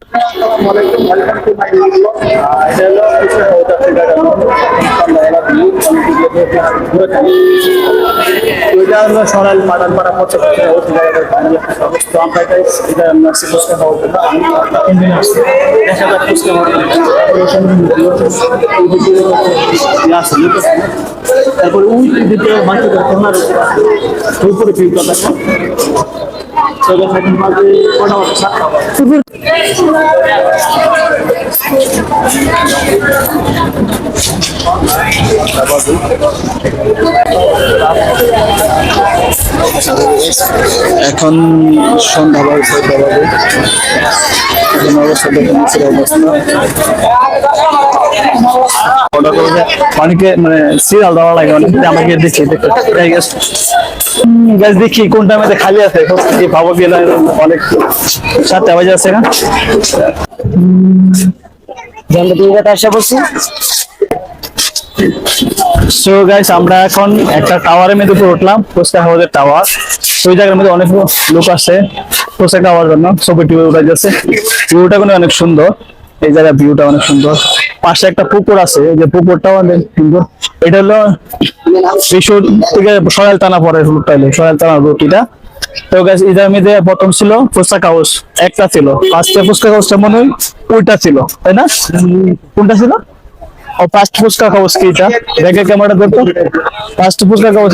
আসসালামু আলাইকুম, এটা হলো সরাইল পাঠানপাড়া পড়ছে। তো আমরা এটাই এটা নার্সিং ফুচকা খাওয়ার জন্য আমি 3 দিন আসছি। 10,000 ফুচকা তারপরে ওই দিকে বাকি কর্নার উপরে ফিল করতে এখন সন্ধ্যা বাজে এখন অবস্থা দেখে নিচের অবস্থা অর্ডার করে অনেকে মানে সিরিয়াল দেওয়া লাগে অনেক আমাকে দেখি গ্যাস দেখি কোনটা মধ্যে খালি আছে ভাবো গেলে অনেক 7টা বাজে আছে না জানলে তুই কথা আসা বলছি। সো গাইস আমরা এখন একটা টাওয়ারের মধ্যে উপরে উঠলাম, ফুচকা হাউসের টাওয়ার। ওই জায়গার মধ্যে অনেক লোক আছে ফুচকা খাওয়ার জন্য, ছবি টিভি উঠে যাচ্ছে। ভিউটা কিন্তু অনেক সুন্দর, এই জায়গার ভিউটা অনেক সুন্দর। পাশে একটা পুকুর আছে, এই যে পুকুরটাও অনেক সুন্দর। এটা হলো বিশুর থেকে সরাইল টানা পরে রুটটা হলো সরাইল টানা রুটিটা। তো গাইস এই জায়গার মধ্যে প্রথম ছিল ফুচকা হাউস, একটা ছিল ফার্স্টে ফুচকা হাউসটা মনে হয় ওইটা ছিল, তাই না? কোনটা ছিল? ও ফার্স্ট ফুচকা হাউস কি এটা? দেখে ক্যামেরাটা ধরতো। ফার্স্ট ফুচকা হাউস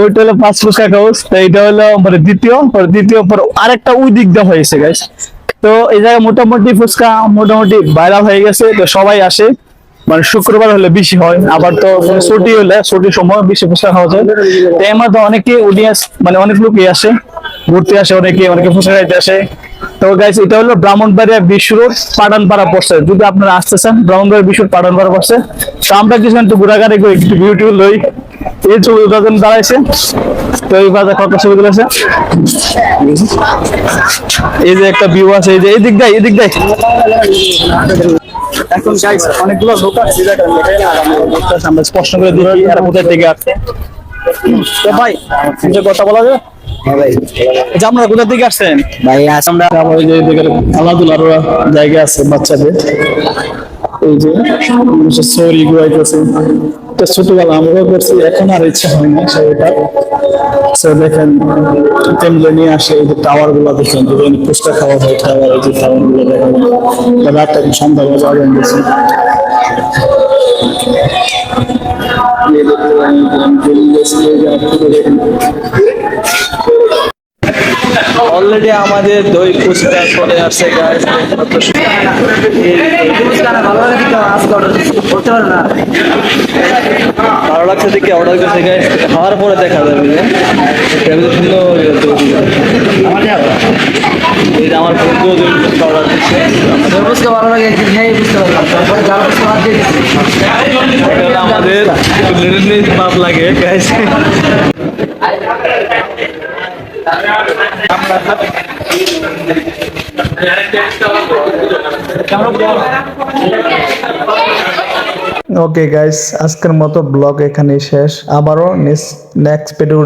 ওইটা হলো ফার্স্ট ফুচকা হাউস। তো এইটা হলো মানে দ্বিতীয় পর আরেকটা ওই দিক দিয়ে হয়েছে গাইস। তো এই জায়গায় মোটামুটি ফুচকা মোটামুটি ভাইরাল হয়ে গেছে, তো সবাই আসে। মানে শুক্রবার হলে বেশি হয়, আবার তো ছুটি হলে ছুটির সময় বেশি ফুচকা খাওয়া যায়। তো এর মধ্যে অনেকে অডিয়েন্স মানে অনেক লোকই আসে, ঘুরতে আসে, অনেকে ফুচকা খাইতে আসে। তো গাইস এটা হলো ব্রাহ্মণবাড়িয়া বিশ্ব রোড পাঠানপাড়া পড়ছে। যদি আপনারা আসতে চান ব্রাহ্মণবাড়িয়া বিশ্ব রোড পাঠানপাড়া পড়ছে। তো আমরা কিছু একটু ঘোরাঘুরি করি, একটু ভিউ লই। এই ছবি দাঁড়াইছে, তো এই বাজার কত ছবি তুলেছে। এই যে একটা ভিউ আছে, এই যে এদিক দেয় এখন গাইস অনেকগুলো লোক আছে, আমরা স্পষ্ট করে দেখি এরা কোথায় থেকে আসছে। তো ভাই যে কথা বলা যাবে আপনারা কোথা থেকে আসছেন? ভাই আমরা খেলাধুলার জায়গা আছে বাচ্চাদের, এই যে সরি গুয়াইতেছে। তো ছোটবেলা আমরাও করছি, এখন আর ইচ্ছা হয় না সেটা। দেখেন ফ্যামিলি নিয়ে আসে, এই যে টাওয়ার গুলো দেখেন, ফুচকা খাওয়া যায় টাওয়ার, এই যে টাওয়ার গুলো দেখেন। রাতটা সন্ধ্যাবেলা যাওয়া গেছে। অলরেডি আমাদের দই ফুচকা চলে আসছে গাইস। ভালো লাগছে দেখে অর্ডার করছে গাইস, খাওয়ার পরে দেখা যাবে যে আমার বন্ধু দই ফুচকা অর্ডার দিচ্ছে। ফুচকা ভালো লাগে বুঝতে পারলাম, তারপরে আমাদের পাপ লাগে গাইস। ওকে গাইস, আজকের মতো ব্লগ এখানেই শেষ। আবারও নেক্সট ভিডিও